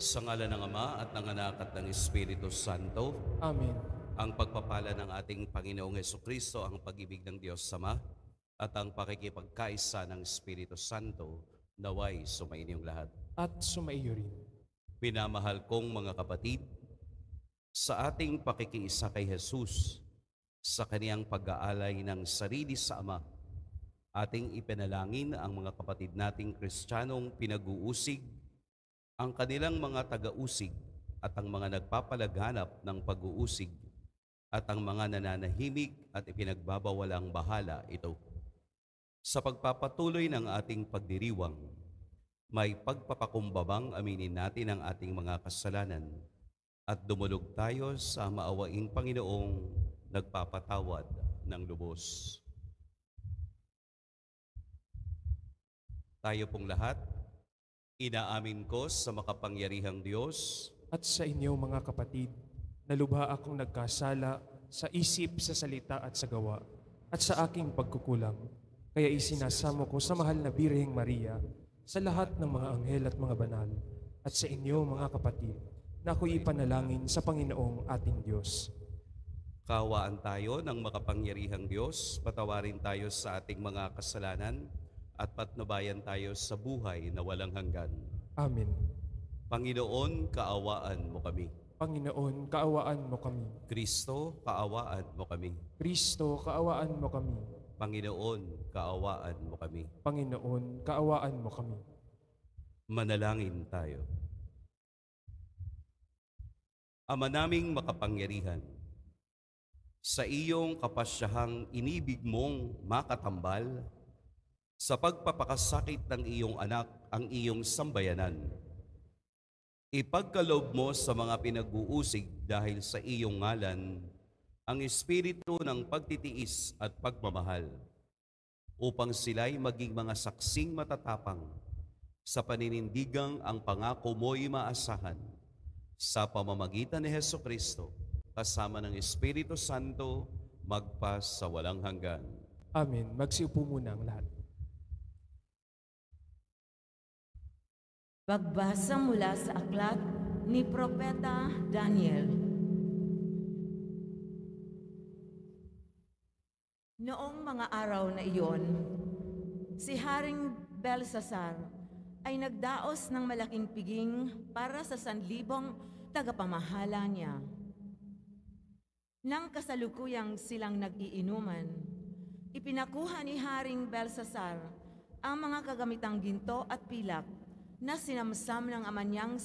Sa ngalan ng Ama at ng Anak at ng Espiritu Santo, Amen. ang pagpapala ng ating Panginoong Hesukristo, ang pag-ibig ng Diyos Ama, at ang pakikipagkaisa ng Espiritu Santo, naway sumainyong lahat. At sumaiyo rin. Minamahal kong mga kapatid, sa ating pakikiisa kay Jesus, sa kaniyang pag-aalay ng sarili sa Ama, ating ipanalangin ang mga kapatid nating Kristiyanong pinag-uusig, ang kanilang mga taga-usig at ang mga nagpapalaganap ng pag-uusig at ang mga nananahimik at ipinagbabawalang bahala ito. Sa pagpapatuloy ng ating pagdiriwang, may pagpapakumbabang aminin natin ang ating mga kasalanan at dumulog tayo sa maawaing Panginoong nagpapatawad ng lubos. Tayo pong lahat, inaamin ko sa makapangyarihang Diyos At sa inyo mga kapatid, na lubha akong nagkasala sa isip, sa salita at sa gawa, at sa aking pagkukulang. Kaya isinasamo ko sa mahal na Birheng Maria, sa lahat ng mga anghel at mga banal, at sa inyo mga kapatid, na ako'y ipanalangin sa Panginoong ating Diyos. Kaawaan tayo ng makapangyarihang Diyos, patawarin tayo sa ating mga kasalanan at patnubayan tayo sa buhay na walang hanggan. Amen. Panginoon, kaawaan mo kami. Panginoon, kaawaan mo kami. Kristo, kaawaan mo kami. Kristo, kaawaan mo kami. Panginoon, kaawaan mo kami. Panginoon, kaawaan mo kami. Manalangin tayo. Ama naming makapangyarihan, sa iyong kapasyahang inibig mong makatambal, sa pagpapakasakit ng iyong anak ang iyong sambayanan, ipagkaloob mo sa mga pinag-uusig dahil sa iyong ngalan ang espiritu ng pagtitiis at pagmamahal, upang sila'y maging mga saksing matatapang sa paninindigang ang pangako mo'y maasahan sa pamamagitan ni Hesukristo, kasama ng Espiritu Santo, magpas sa walang hanggan. Amen. Magsiupo muna ang lahat. Pagbasa mula sa aklat ni Propeta Daniel. Noong mga araw na iyon, si Haring Belsasar ay nagdaos ng malaking piging para sa 1,000 tagapamahala niya. Nang kasalukuyang silang nag-iinuman, ipinakuha ni Haring Belsasar ang mga kagamitang ginto at pilak na sinamsam ng ama niyang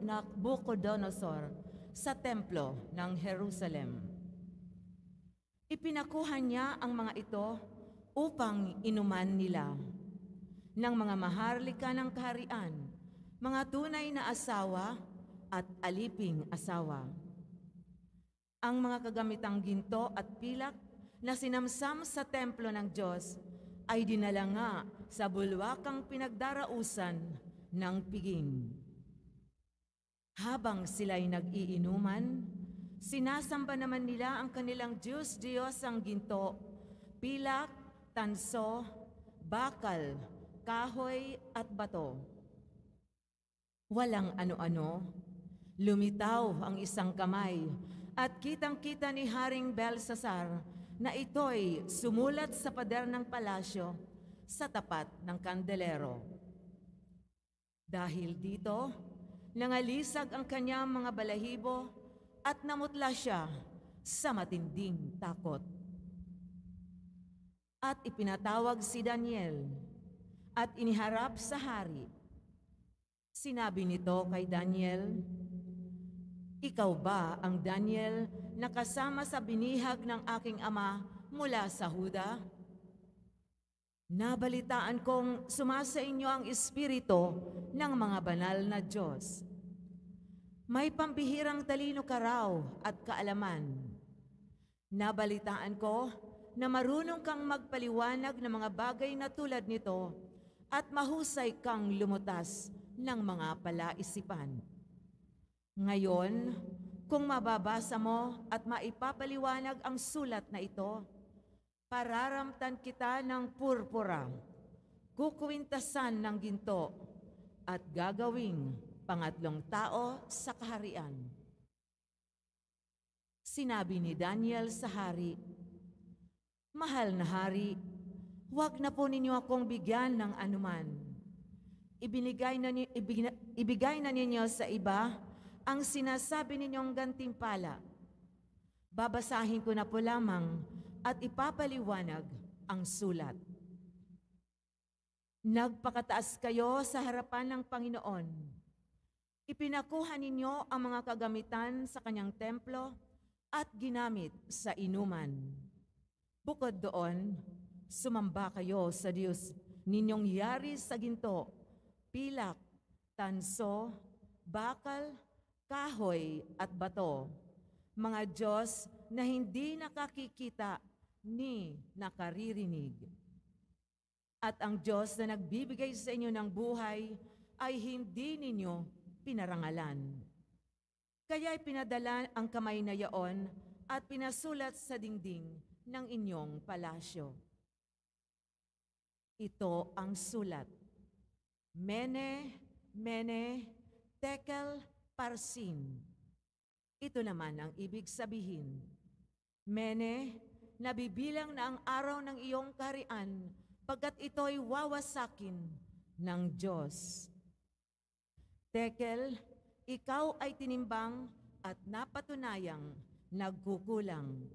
Nabucodonosor sa templo ng Jerusalem. Ipinakuha niya ang mga ito upang inuman nila ng mga maharlika ng kaharian, mga tunay na asawa at aliping asawa. Ang mga kagamitang ginto at pilak na sinamsam sa templo ng Diyos ay dinala nga sa bulwakang pinagdarausan ng piging. Habang sila'y nag-iinuman, sinasamba naman nila ang kanilang Diyos-Diyosang ginto, pilak, tanso, bakal, kahoy at bato. Walang ano-ano, lumitaw ang isang kamay at kitang-kita ni Haring Belsasar na ito'y sumulat sa pader ng palasyo sa tapat ng kandelero. Dahil dito, nangalisag ang kanyang mga balahibo at namutla siya sa matinding takot. At ipinatawag si Daniel at iniharap sa hari. Sinabi nito kay Daniel, "Ikaw ba ang Daniel na kasama sa binihag ng aking ama mula sa Huda? Nabalitaan kong sumasa inyo ang espiritu ng mga banal na Diyos. May pambihirang talino ka raw at kaalaman. Nabalitaan ko na marunong kang magpaliwanag ng mga bagay na tulad nito at mahusay kang lumutas ng mga palaisipan. Ngayon, kung mababasa mo at maipapaliwanag ang sulat na ito, pararamtan kita ng purpura, kukuwintasan ng ginto, at gagawing pangatlong tao sa kaharian. Sinabi ni Daniel sa hari, "Mahal na hari, huwag na po ninyo akong bigyan ng anuman. Ibigay na ninyo sa iba ang sinasabi ninyong gantimpala. Babasahin ko na po lamang at ipapaliwanag ang sulat. Nagpakataas kayo sa harapan ng Panginoon. Ipinakuha ninyo ang mga kagamitan sa kanyang templo at ginamit sa inuman. Bukod doon, sumamba kayo sa Diyos ninyong yari sa ginto, pilak, tanso, bakal, kahoy at bato, mga Diyos na hindi nakakikita ni nakaririnig. At ang Diyos na nagbibigay sa inyo ng buhay ay hindi ninyo pinarangalan. Kaya pinadala ang kamay na yaon at pinasulat sa dingding ng inyong palasyo. Ito ang sulat. Mene, Mene, Tekel, Parsin. Ito naman ang ibig sabihin. Mene, nabibilang na ang araw ng iyong kaharian pagkat ito'y wawasakin ng Diyos. Tekel, ikaw ay tinimbang at napatunayang nagkukulang.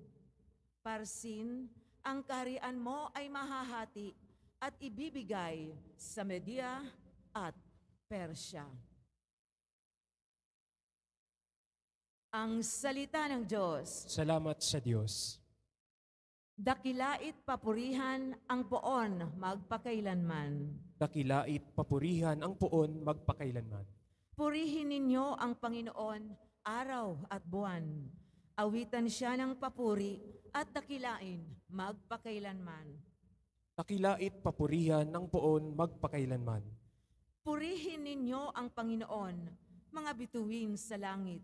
Parsin, ang kaharian mo ay mahahati at ibibigay sa Media at Persya. Ang salita ng Diyos. Salamat sa Diyos. Dakilait papurihan ang poon magpakailanman. Dakilait papurihan ang poon magpakailanman. Purihin ninyo ang Panginoon araw at buwan. Awitan siya ng papuri at dakilain magpakailanman. Dakilait papurihan ang poon magpakailanman. Purihin ninyo ang Panginoon, mga bituin sa langit.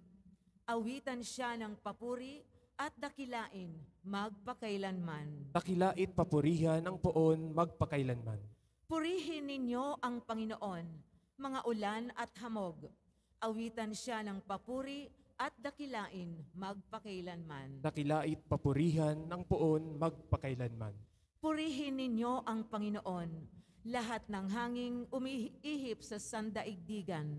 Awitan siya ng papuri at dakilain magpakailanman. Dakilait papurihan ang poon magpakailanman. Purihin ninyo ang Panginoon, mga ulan at hamog. Awitan siya ng papuri at dakilain magpakailanman. Dakilait papurihan ng poon magpakailanman. Purihin ninyo ang Panginoon, lahat ng hanging umiihip sa sandaigdigan.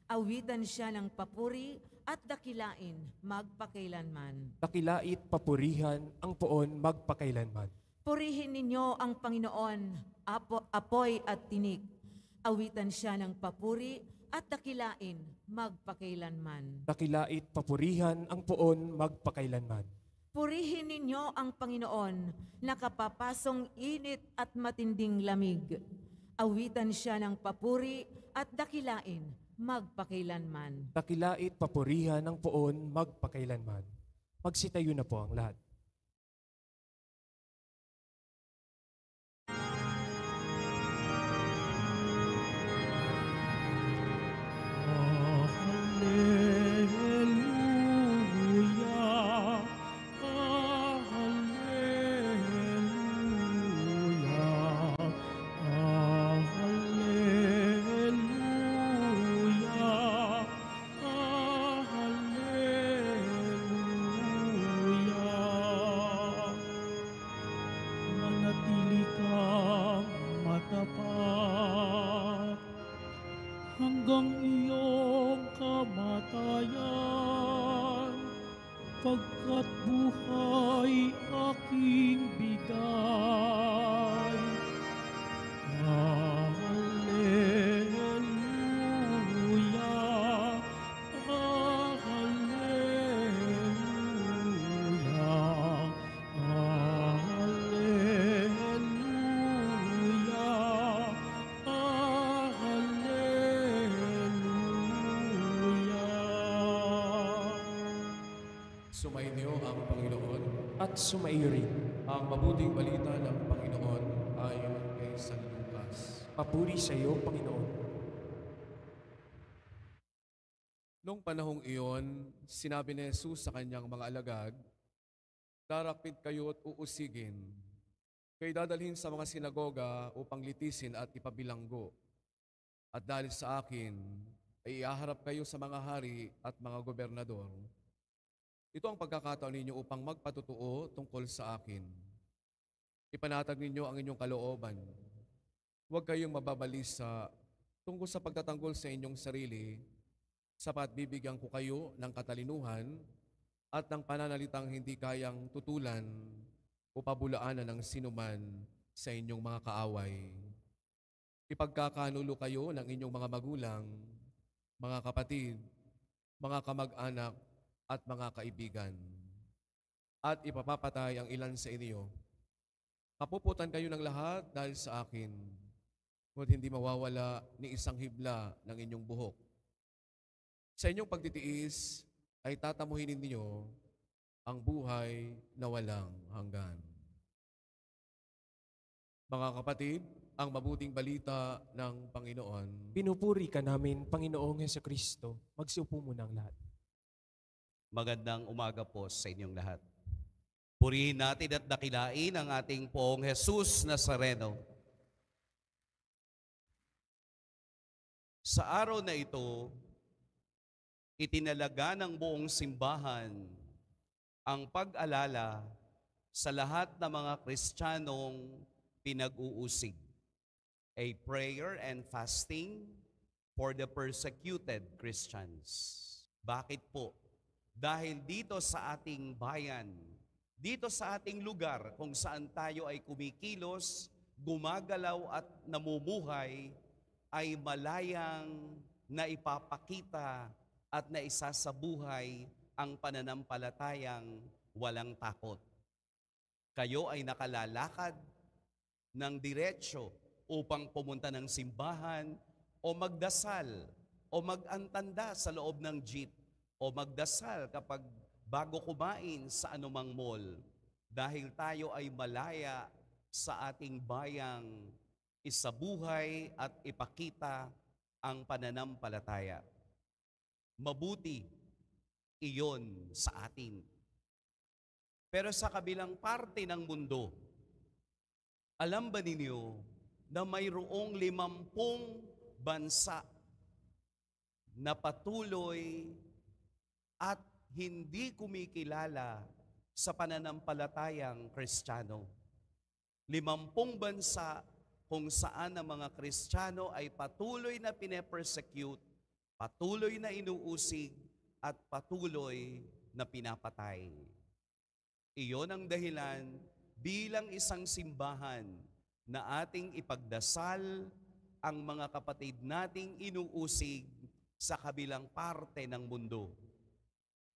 Awitan siya ng papuri at dakilain magpakailanman. Dakilait papurihan ang poon magpakailanman. Purihin ninyo ang Panginoon, apoy at tinik. Awitan siya ng papuri at dakilain magpakailanman. Dakilait papurihan ang poon magpakailanman. Purihin ninyo ang Panginoon, nakapapasong init at matinding lamig. Awitan siya ng papuri at dakilain magpakailanman. Dakilait papurihan ng poon magpakailanman. Magsitayo na po ang lahat. hanggang iyong kamatayan, pagkat buhay aking bigay. Hallelujah, hallelujah, hallelujah, hallelujah. Sumainyo ang Panginoon. At sumaiyo rin. Ang mabuting balita ng Panginoon ayon kay San Lucas. Papuri sa iyo, Panginoon. Noong panahong iyon, sinabi ni Jesus sa kanyang mga alagad, "Darakpit kayo at uusigin. Kayo dadalhin sa mga sinagoga upang litisin at ipabilanggo. At dahil sa akin, ay ihaharap kayo sa mga hari at mga gobernador. Ito ang pagkakataon ninyo upang magpatutuo tungkol sa akin. Ipanatag ninyo ang inyong kalooban. Huwag kayong mababalisa tungkol sa pagtatanggol sa inyong sarili, sapat bibigyan ko kayo ng katalinuhan at ng pananalitang hindi kayang tutulan o pabulaanan ng sinuman sa inyong mga kaaway. Ipagkakanulo kayo ng inyong mga magulang, mga kapatid, mga kamag-anak at mga kaibigan. At ipapapatay ang ilan sa inyo. Kapuputan kayo ng lahat dahil sa akin, ngunit hindi mawawala ni isang hibla ng inyong buhok. Sa inyong pagtitiis ay tatamuhin ninyo ang buhay na walang hanggan. Mga kapatid, ang mabuting balita ng Panginoon. Pinupuri ka namin, Panginoong Hesukristo. Magsiupo muna ang lahat. Magandang umaga po sa inyong lahat. Purihin natin at dakilain ang ating Poong Jesus Nazareno. Sa araw na ito, itinalaga ng buong simbahan ang pag-alala sa lahat ng mga Kristiyanong pinag-uusig. A prayer and fasting for the persecuted Christians. Bakit po? Dahil dito sa ating bayan, dito sa ating lugar kung saan tayo ay kumikilos, gumagalaw at namumuhay, ay malayang naipapakita at naisasabuhay ang pananampalatayang walang takot. Kayo ay nakalalakad ng diretsyo upang pumunta ng simbahan o magdasal o mag-antanda sa loob ng jeep o magdasal kapag bago kumain sa anumang mall dahil tayo ay malaya sa ating bayang isabuhay at ipakita ang pananampalataya. Mabuti iyon sa atin. Pero sa kabilang parte ng mundo, alam ba ninyo na mayroong 50 bansa na patuloy at hindi kumikilala sa pananampalatayang Kristiyano? 50 bansa kung saan ang mga Kristiyano ay patuloy na pine-persecute, patuloy na inuusig, at patuloy na pinapatay. Iyon ang dahilan bilang isang simbahan na ating ipagdasal ang mga kapatid nating inuusig sa kabilang parte ng mundo.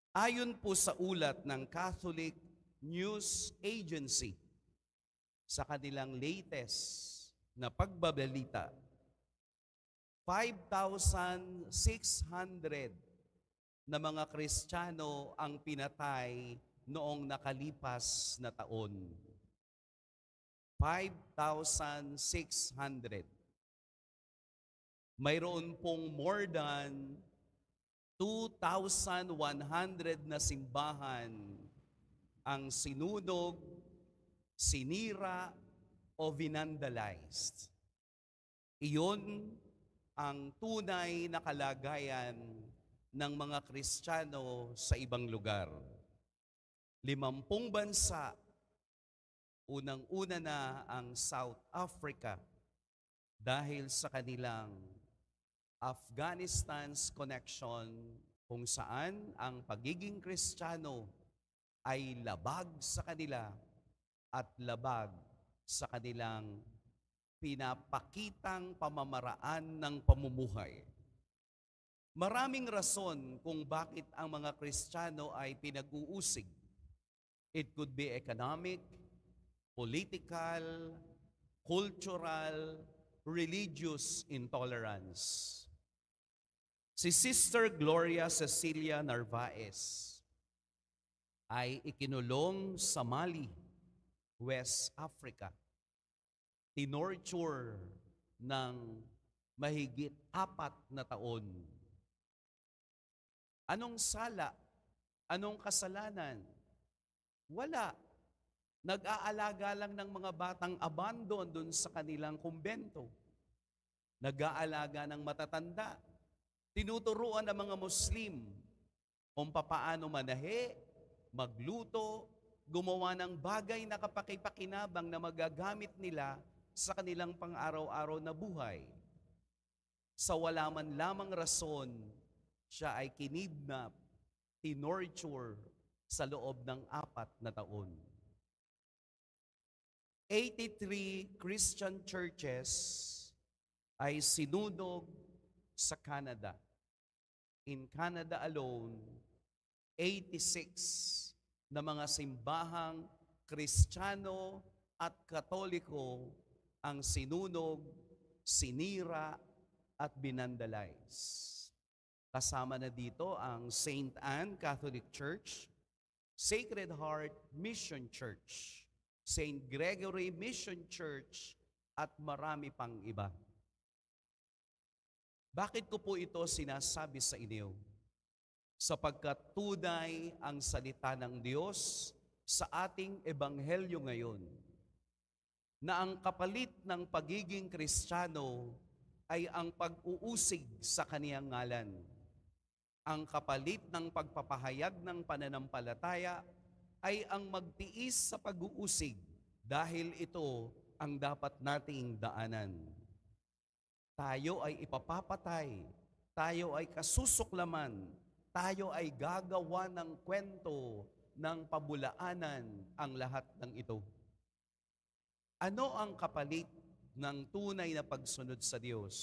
Ayon po sa ulat ng Catholic News Agency, sa kanilang latest na pagbabalita, 5,600 na mga Kristiyano ang pinatay noong nakalipas na taon. 5,600. Mayroon pong more than 2,100 na simbahan ang sinunog, sinira o vinandalized. Iyon ang tunay na kalagayan ng mga Kristiyano sa ibang lugar. 50 bansa. Unang-una na ang South Africa dahil sa kanilang Afghanistan's connection kung saan ang pagiging Kristiyano ay labag sa kanila at labag sa kanilang pinapakitang pamamaraan ng pamumuhay. Maraming rason kung bakit ang mga Kristiyano ay pinag-uusig. It could be economic, political, cultural, religious intolerance. Si Sister Gloria Cecilia Narvaez ay ikinulong sa Mali, West Africa. Tinorture ng mahigit 4 na taon. Anong sala? Anong kasalanan? Wala. Nag-aalaga lang ng mga batang abandon dun sa kanilang kumbento. Nag-aalaga ng matatanda. Tinuturuan ng mga Muslim kung papaano manahe, magluto, gumawa ng bagay na kapakipakinabang na magagamit nila sa kanilang pang-araw-araw na buhay. Sa wala man lamang rason, siya ay kinidnap, tinorture sa loob ng 4 na taon. 83 Christian churches ay sinunog sa Canada. In Canada alone, 86 na mga simbahang Kristiyano at Katoliko ang sinunog, sinira at binandalize. Kasama na dito ang St. Anne Catholic Church, Sacred Heart Mission Church, St. Gregory Mission Church at marami pang iba. Bakit ko po ito sinasabi sa inyo? Sapagkat tunay ang salita ng Diyos sa ating ebanghelyo ngayon na ang kapalit ng pagiging Kristiyano ay ang pag-uusig sa kaniyang ngalan. Ang kapalit ng pagpapahayag ng pananampalataya ay ang magtiis sa pag-uusig dahil ito ang dapat nating daanan. Tayo ay ipapapatay, tayo ay kasusuklaman, tayo ay gagawa ng kwento ng pabulaanan ang lahat ng ito. Ano ang kapalit ng tunay na pagsunod sa Diyos?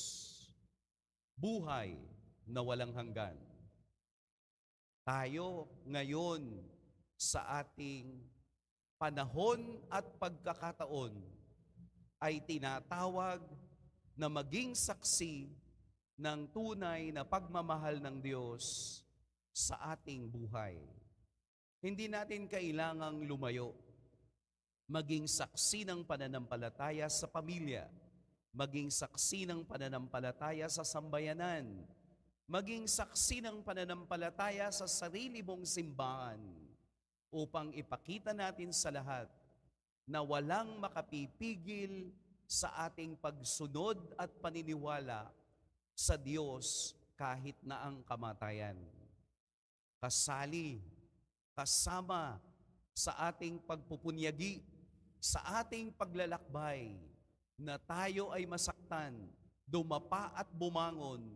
Buhay na walang hanggan. Tayo ngayon sa ating panahon at pagkakataon ay tinatawag na maging saksi ng tunay na pagmamahal ng Diyos sa ating buhay. Hindi natin kailangang lumayo. Maging saksi ng pananampalataya sa pamilya, maging saksi ng pananampalataya sa sambayanan, maging saksi ng pananampalataya sa sarili mong simbahan upang ipakita natin sa lahat na walang makapipigil sa ating pagsunod at paniniwala sa Diyos kahit na ang kamatayan. Kasali, kasama sa ating pagpupunyagi, sa ating paglalakbay, na tayo ay masaktan, dumapa at bumangon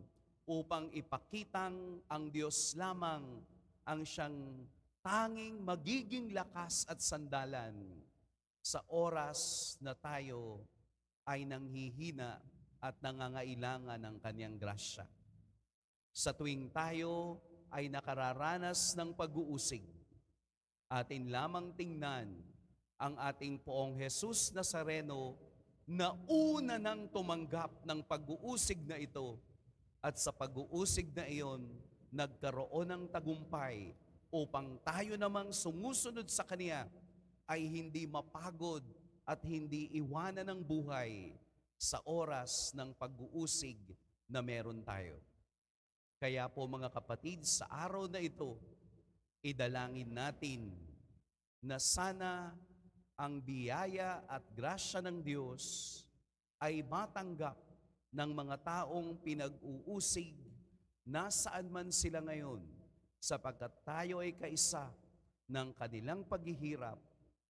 upang ipakitang ang Diyos lamang ang siyang tanging magiging lakas at sandalan sa oras na tayo ay nanghihina at nangangailangan ng kanyang grasya. Sa tuwing tayo ay nakararanas ng pag-uusig, atin lamang tingnan ang ating Poong Jesus Nazareno na una nang tumanggap ng pag-uusig na ito at sa pag-uusig na iyon nagkaroon ng tagumpay upang tayo namang sumusunod sa Kanya ay hindi mapagod at hindi iwanan ng buhay sa oras ng pag-uusig na meron tayo. Kaya po mga kapatid, sa araw na ito, idalangin natin na sana ang biyaya at grasya ng Diyos ay matanggap ng mga taong pinag-uusig nasaan man sila ngayon, sapagkat tayo ay kaisa ng kanilang paghihirap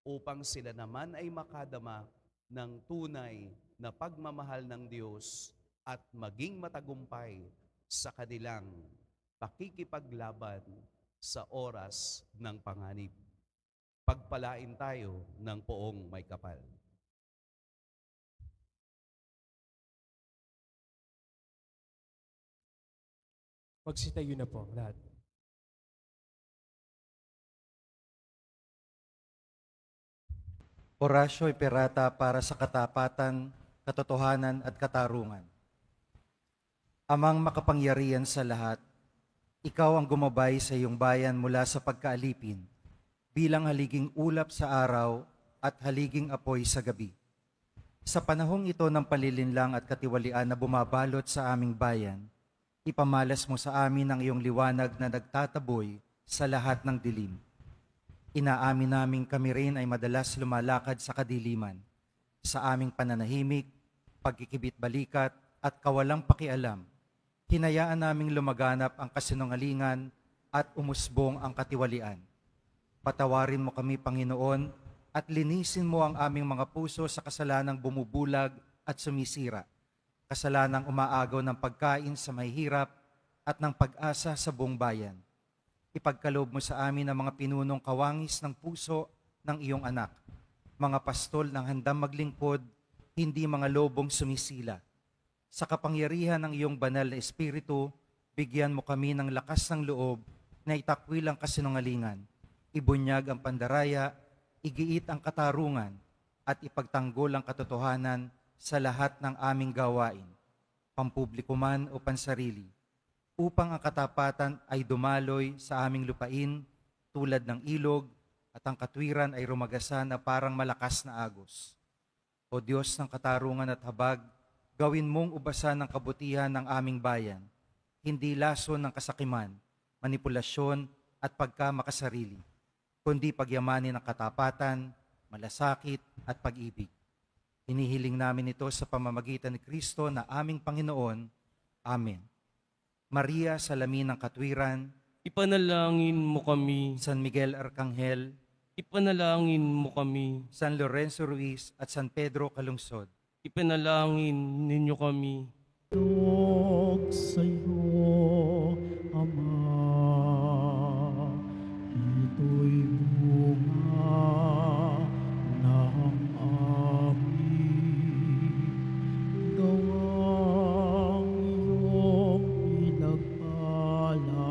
upang sila naman ay makadama ng tunay na pagmamahal ng Diyos at maging matagumpay sa kanilang pakikipaglaban sa oras ng panganib. Pagpalain tayo ng Poong May Kapal. Magsitayo na po ang lahat. Orasyo Iperata para sa katapatan, katotohanan at katarungan. Amang makapangyarihan sa lahat, ikaw ang gumabay sa iyong bayan mula sa pagkaalipin, bilang haliging ulap sa araw at haliging apoy sa gabi. Sa panahong ito ng palilinlang at katiwalian na bumabalot sa aming bayan, ipamalas mo sa amin ang iyong liwanag na nagtataboy sa lahat ng dilim. Inaamin naming kami rin ay madalas lumalakad sa kadiliman, sa aming pananahimik, pagkikibit-balikat at kawalang pakialam. Hinayaan naming lumaganap ang kasinungalingan at umusbong ang katiwalian. Patawarin mo kami, Panginoon, at linisin mo ang aming mga puso sa kasalanang bumubulag at sumisira, kasalanang umaagaw ng pagkain sa mahihirap at ng pag-asa sa buong bayan. Ipagkaloob mo sa amin ang mga pinunong kawangis ng puso ng iyong anak, mga pastol ng handang maglingkod, hindi mga lobong sumisila. Sa kapangyarihan ng iyong banal na Espiritu, bigyan mo kami ng lakas ng loob na itakwil ang kasinungalingan, ibunyag ang pandaraya, igiit ang katarungan, at ipagtanggol ang katotohanan sa lahat ng aming gawain, pampubliko man o pansarili, upang ang katapatan ay dumaloy sa aming lupain tulad ng ilog at ang katwiran ay rumagasan na parang malakas na agos. O Diyos ng katarungan at habag, gawin mong ubasan ng kabutihan ng aming bayan, hindi lason ng kasakiman, manipulasyon at pagkamakasarili, kundi pagyamanin ng katapatan, malasakit at pag-ibig. Hinihiling namin ito sa pamamagitan ni Kristo na aming Panginoon. Amen. Maria, salamin ng katwiran, Ipanalangin mo kami. San Miguel Arcangel, Ipanalangin mo kami. San Lorenzo Ruiz at San Pedro Calungsod, Ipanalangin ninyo kami. Tug sa'yo, Ama, ito'y bunga ng aming gawang iyong pinagpala.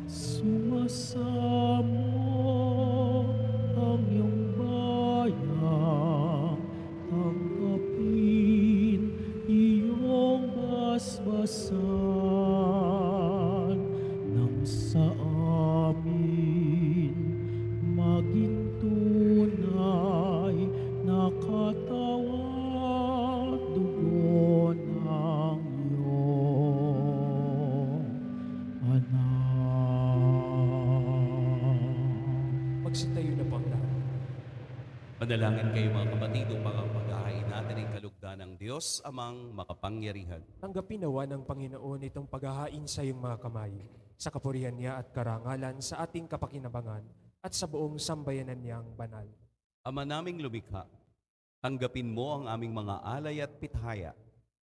Sumasamo ang iyong bayan, tanggapin iyong basbasan nang sa amin maging tunay na katawan dugo ng iyong anak. Magsitayo na po ang lahat. Manalangin kayo mga kapatid upang ang paghahain natin ay kalugdan ng Diyos amang makapangyarihan. Tanggapin nawa ng Panginoon itong paghahain sa iyong mga kamay, sa kapurihan niya at karangalan sa ating kapakinabangan at sa buong sambayanan niyang banal. Ama naming lumikha, tanggapin mo ang aming mga alay at pithaya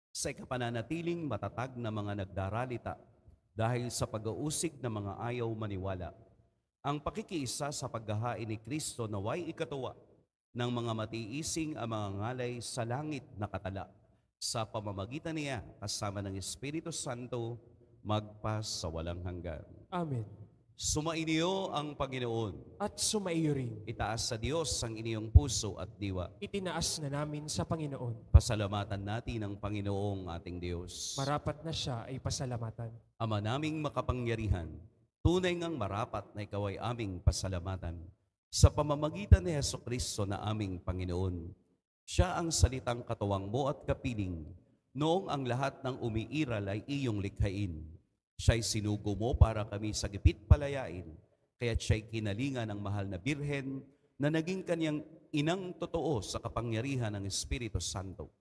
sa ikapananatiling matatag na mga nagdaralita dahil sa pag-uusig ng mga ayaw maniwala. Ang pakikiisa sa paghahain ni Kristo naway ikatuwa ng mga matiising ang mga ngalay sa langit na katala. Sa pamamagitan niya, kasama ng Espiritu Santo, magpas sa walang hanggan. Amen. Sumainiyo ang Panginoon. At sumaiyo rin, Itaas sa Diyos ang inyong puso at diwa. itinaas na namin sa Panginoon. Pasalamatan natin ang Panginoong ating Diyos. Marapat na siya ay pasalamatan. Ama naming makapangyarihan, tunay ngang marapat na ikaw ay aming pasalamatan. Sa pamamagitan ni Hesukristo na aming Panginoon, siya ang salitang katuwang mo at kapiling, noong ang lahat ng umiiral ay iyong likhain. Siya'y sinugo mo para kami sa gipit palayain, kaya't siya'y kinalingan ng mahal na birhen na naging kanyang inang totoo sa kapangyarihan ng Espiritu Santo.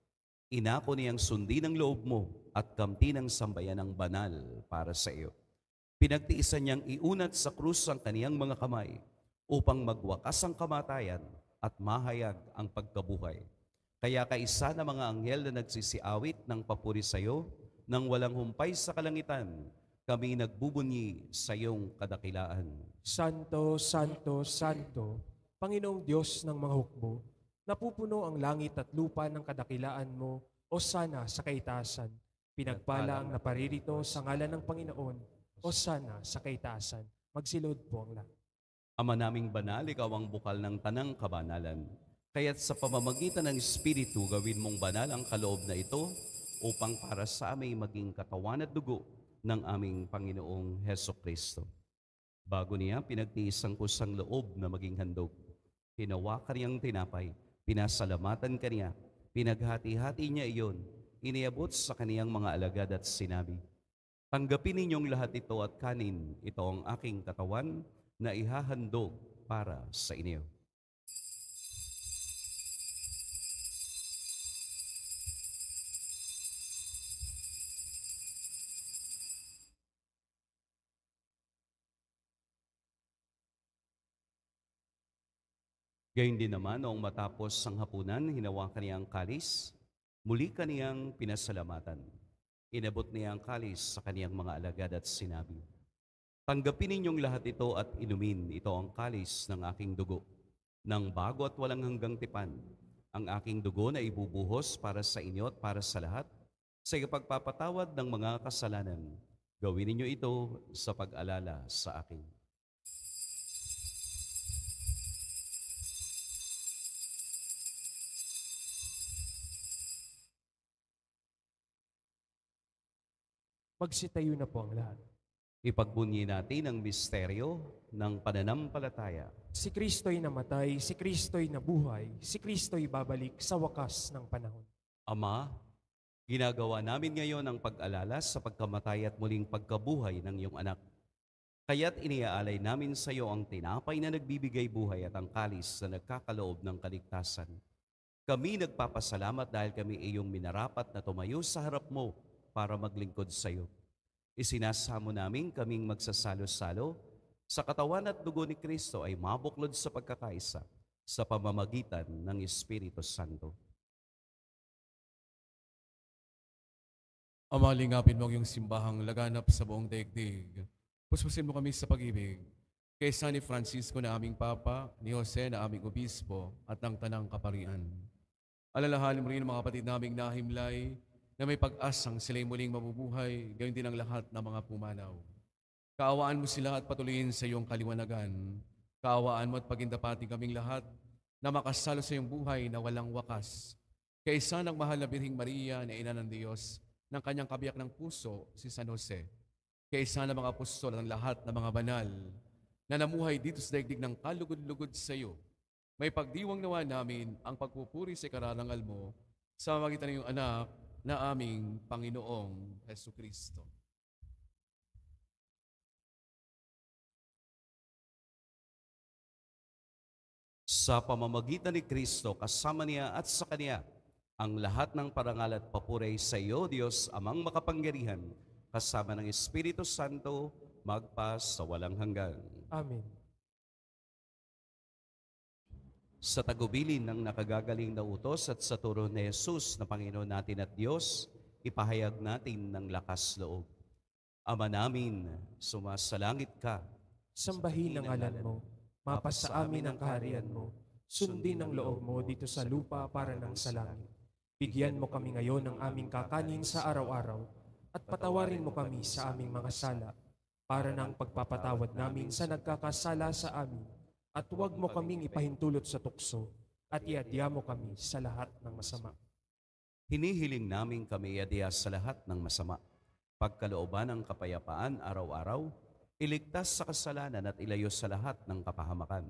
Inako niyang sundin ang loob mo at kamti ng sambayan ng banal para sa iyo. Pinagtiisan niyang iunat sa krus ang kaniyang mga kamay upang magwakas ang kamatayan at mahayag ang pagkabuhay. Kaya kaisa na mga anghel na nagsisiawit ng papuri sa iyo, nang walang humpay sa kalangitan, kami nagbubunyi sa iyong kadakilaan. Santo, Santo, Santo, Panginoong Diyos ng mga hukbo, napupuno ang langit at lupa ng kadakilaan mo, o sana sa kaitaasan. Pinagpala ang naparirito sa ngalan ng Panginoon, o sana sa kaitaasan. Magsilod po ang lahat. Ama naming banal, ikaw ang bukal ng tanang kabanalan. Kaya't sa pamamagitan ng Espiritu, gawin mong banal ang kaloob na ito upang para sa aming maging katawan at dugo ng aming Panginoong Hesukristo. Bago niya, pinagtiis ang kusang loob na maging handog. Hinawakan niyang tinapay, pinasalamatan kaniya, pinaghati-hati niya iyon, iniabot sa kaniyang mga alagad at sinabi, tanggapin ninyong lahat ito at kanin, ito ang aking katawan na ihahandog para sa inyo. Gayun din naman noong matapos ang hapunan, hinawakan niya ang kalis, muli kaniyang pinasalamatan. Inabot niya ang kalis sa kaniyang mga alagad at sinabi, "Tanggapin ninyong lahat ito at inumin, ito ang kalis ng aking dugo, ng bago at walang hanggang tipan. Ang aking dugo na ibubuhos para sa inyo at para sa lahat, sa ipagpapatawad ng mga kasalanan. Gawin ninyo ito sa pag-alala sa akin." Magsitayo na po ang lahat. Ipagbunyi natin ang misteryo ng pananampalataya. Si Kristo'y namatay, si Kristo'y nabuhay, si Kristo'y babalik sa wakas ng panahon. Ama, ginagawa namin ngayon ang pag-alala sa pagkamatay at muling pagkabuhay ng iyong anak. Kaya't iniaalay namin sa iyo ang tinapay na nagbibigay buhay at ang kalis na nagkakaloob ng kaligtasan. Kami nagpapasalamat dahil kami iyong minarapat na tumayo sa harap mo para maglingkod sa iyo. Isinasamo namin kaming magsasalo-salo sa katawan at dugo ni Kristo ay mabuklod sa pagkakaisa sa pamamagitan ng Espiritu Santo. Ama, lingapin mo ang iyong simbahang laganap sa buong daigdig. Puspusin mo kami sa pag-ibig. Kay San ni Francisco na aming Papa, ni Jose na aming Obispo, at ng Tanang Kaparian. Alalahanin mo rin ang mga kapatid naming nahimlay, na may pag-asang sila'y muling mabubuhay, gayon din ang lahat ng mga pumanaw. Kaawaan mo sila at patuloyin sa iyong kaliwanagan. Kaawaan mo at pagindapati kaming lahat na makasalo sa iyong buhay na walang wakas. Kaysa ng mahal na Birheng Maria na Ina ng Diyos, ng kanyang kabiyak ng puso, si San Jose. Kaysa ng mga apostol at ng lahat ng mga banal na namuhay dito sa daigdig ng kalugod-lugod sa iyo, may pagdiwang nawa namin ang pagpupuri sa kararangal mo sa magitan ng iyong anak na aming Panginoong Hesukristo. Sa pamamagitan ni Kristo, kasama niya at sa Kanya, ang lahat ng parangal at papuri sa iyo, Diyos, Amang makapangyarihan, kasama ng Espiritu Santo, magpas sa walang hanggan. Amen. Sa tagubilin ng nakagagaling na utos at sa turo ni Jesus na Panginoon natin at Diyos, ipahayag natin ng lakas loob. Ama namin, sumasalangit ka. Sambahin ang ngalan mo, mapasa sa amin ang kaharian mo, sundin ang loob mo dito sa lupa para ng sa langit. Bigyan mo kami ngayon ng aming kakanin sa araw-araw at patawarin mo kami sa aming mga sala para ng pagpapatawad namin sa nagkakasala sa amin. At huwag mo kaming ipahintulot sa tukso at iadya mo kami sa lahat ng masama. Hinihiling namin kami iadya sa lahat ng masama. Pagkalooban ng kapayapaan araw-araw, iligtas sa kasalanan at ilayo sa lahat ng kapahamakan.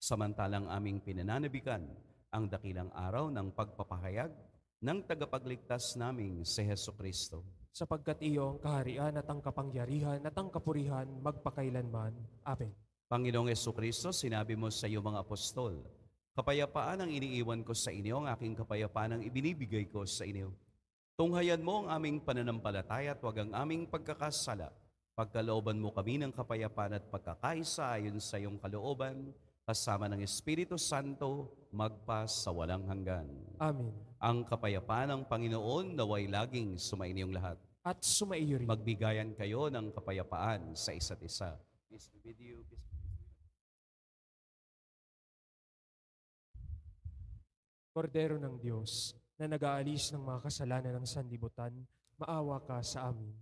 Samantalang aming pinananabikan ang dakilang araw ng pagpapahayag ng tagapagligtas naming si Hesukristo. Sapagkat iyo ang kaharian at ang kapangyarihan at ang kapurihan magpakailanman. Amen. Panginoong Hesukristo, sinabi mo sa iyong mga apostol, "Kapayapaan ang iniiwan ko sa inyo, ang aking kapayapaan ang ibinibigay ko sa inyo. Tunghayan mo ang aming pananampalataya at huwag ang aming pagkakasala. Pagkalooban mo kami ng kapayapaan at pagkakaisa ayon sa iyong kalooban, kasama ng Espiritu Santo, magpas sa walang hanggan." Amen. Ang kapayapaan ng Panginoon naway laging sumainyong lahat. At sumaiyo rin. Magbigayan kayo ng kapayapaan sa isa't isa. Peace be with you. Peace be with you. Kordero ng Diyos, na nag-aalis ng mga kasalanan ng sanlibutan, maawa ka sa amin.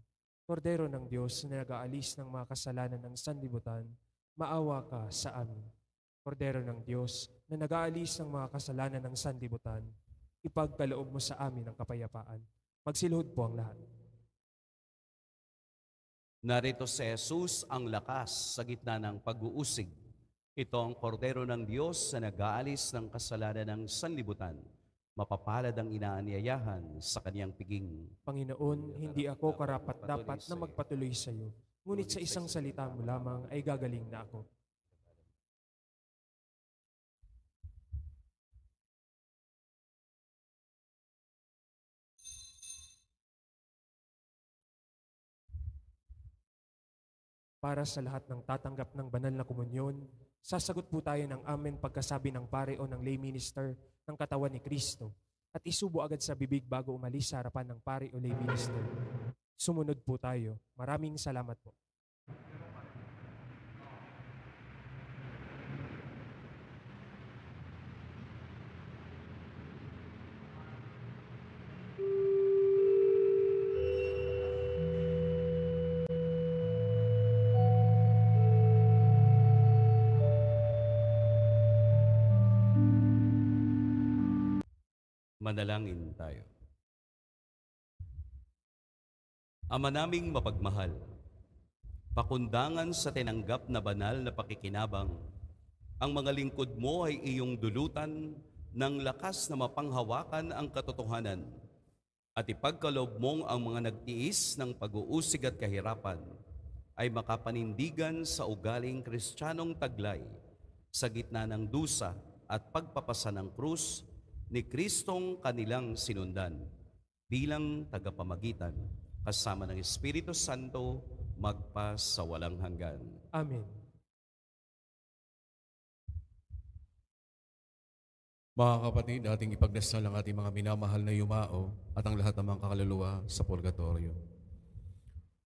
Kordero ng Diyos, na nag-aalis ng mga kasalanan ng sanlibutan, maawa ka sa amin. Kordero ng Diyos, na nag-aalis ng mga kasalanan ng sanlibutan, ipagkaloob mo sa amin ang kapayapaan. Magsiluhod po ang lahat. Narito si Jesus ang lakas sa gitna ng pag-uusig. Ito ang kordero ng Diyos na nag-aalis ng kasalanan ng sanlibutan. Mapapalad ang inaanyayahan sa kaniyang piging. Panginoon, hindi ako karapat-dapat na magpatuloy sa iyo, ngunit sa isang salita mo lamang ay gagaling na ako. Para sa lahat ng tatanggap ng banal na komunyon, Sasagot po tayo ng amen pagkasabi ng pare o ng lay minister ng katawan ni Kristo at isubo agad sa bibig bago umalis sa harapan ng pare o lay minister. Sumunod po tayo. Maraming salamat po. Manalangin tayo. Ama naming mapagmahal, pakundangan sa tinanggap na banal na pakikinabang, ang mga lingkod mo ay iyong dulutan ng lakas na mapanghawakan ang katotohanan at ipagkaloob mong ang mga nagtiis ng pag-uusig at kahirapan ay makapanindigan sa ugaling Kristiyanong taglay sa gitna ng dusa at pagpapasa ng krus ni Kristong kanilang sinundan bilang tagapamagitan kasama ng Espiritu Santo magpa sa walang hanggan. Amen. Mga kapatid, ating ipagdasal ang ating mga minamahal na yumao at ang lahat ng mga kaluluwa sa purgatorio.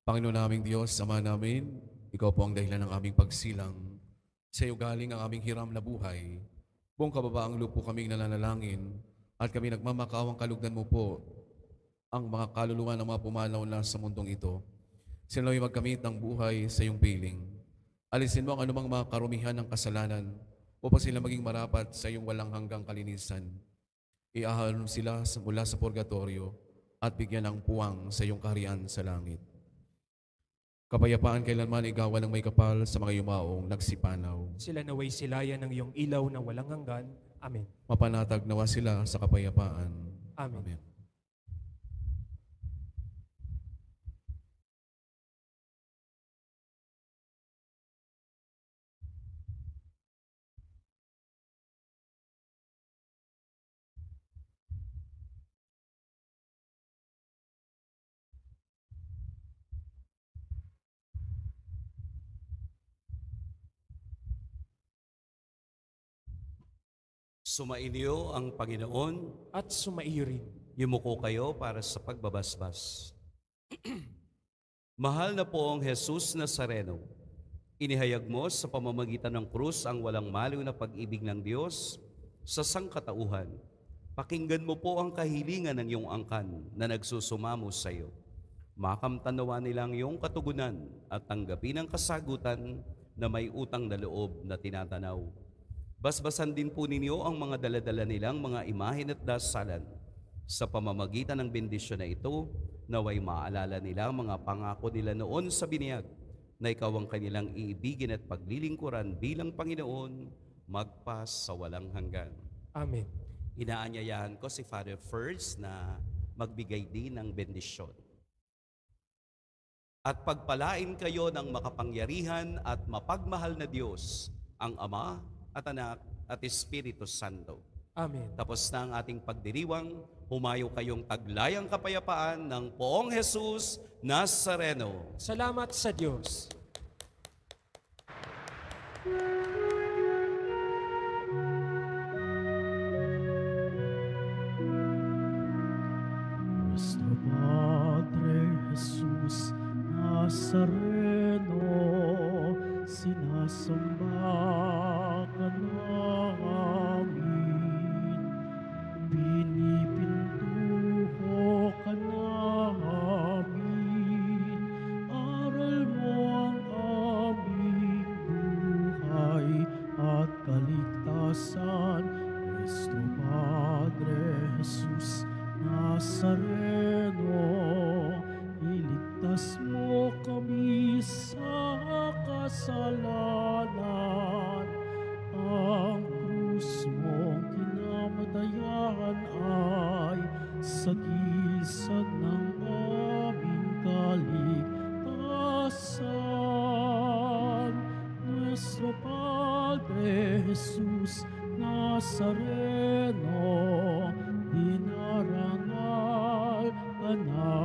Panginoon naming Diyos, Ama namin, Ikaw po ang dahilan ng aming pagsilang. Sa iyo galing ang aming hiram na buhay. Buong kababaang loob po kaming nananalangin at kami nagmamakawang kalugdan mo po ang mga kaluluwa ng mga pumalaw na sa mundong ito. Sila ay magkamit ng buhay sa iyong piling. Alisin mo ang anumang mga karumihan ng kasalanan upang sila maging marapat sa iyong walang hanggang kalinisan. Iahalon sila mula sa purgatorio at bigyan ng puwang sa iyong kaharian sa langit. Kapayapaan kailanman igawan ng may kapal sa mga yumaong nagsipanaw. Sila naway silayan ng iyong ilaw na walang hanggan. Amen. Mapanatag nawa sila sa kapayapaan. Amen. Amen. Sumainyo ang Panginoon, At sumaiyo rin. yumuko kayo para sa pagbabasbas. Mahal na poong Jesus Nazareno, inihayag mo sa pamamagitan ng krus ang walang maliw na pag-ibig ng Diyos sa sangkatauhan. Pakinggan mo po ang kahilingan ng iyong angkan na nagsusumamo sa iyo. Makamtanawa nilang iyong katugunan at tanggapin ang kasagutan na may utang na loob na tinatanaw. Basbasan din po ninyo ang mga daladala nilang mga imahen at dasalan. Sa pamamagitan ng bendisyon na ito, naway maalala nila ang mga pangako nila noon sa biniyag na ikaw ang kanilang iibigin at paglilingkuran bilang Panginoon magpas sa walang hanggan. Amen. Inaanyayahan ko si Father First na magbigay din ng bendisyon. At pagpalain kayo ng makapangyarihan at mapagmahal na Diyos, ang Ama at Anak at Espiritu Santo. Amen. Tapos na ang ating pagdiriwang, humayo kayong taglayang kapayapaan ng Poong Jesus Nazareno. Salamat sa Diyos. Nuestro Padre Jesús Nazareno, sinasamba ka namin, pinipintuho ka namin, aral mo ang aming buhay at kaligtasan. Nuestro Padre Jesús Nazareno, iligtas mo kami sa kasalanan. Ang krus mong kinamatayan ay sagisag ng aming kaligtasan. Nuestro Padre Jesus Nazareno, dinarangal ka namin.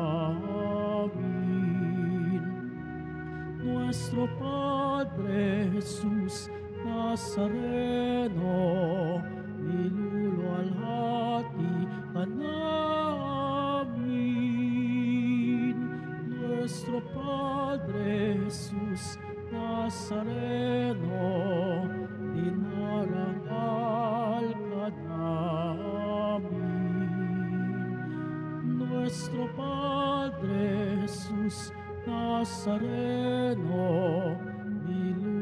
Nuestro Padre Jesus Nazareno, niluluwalhati ka namin. Nuestro Padre Jesus Nazareno, dinarangal ka namin. Nuestro Padre Jesus Nazareno, niluluwalhati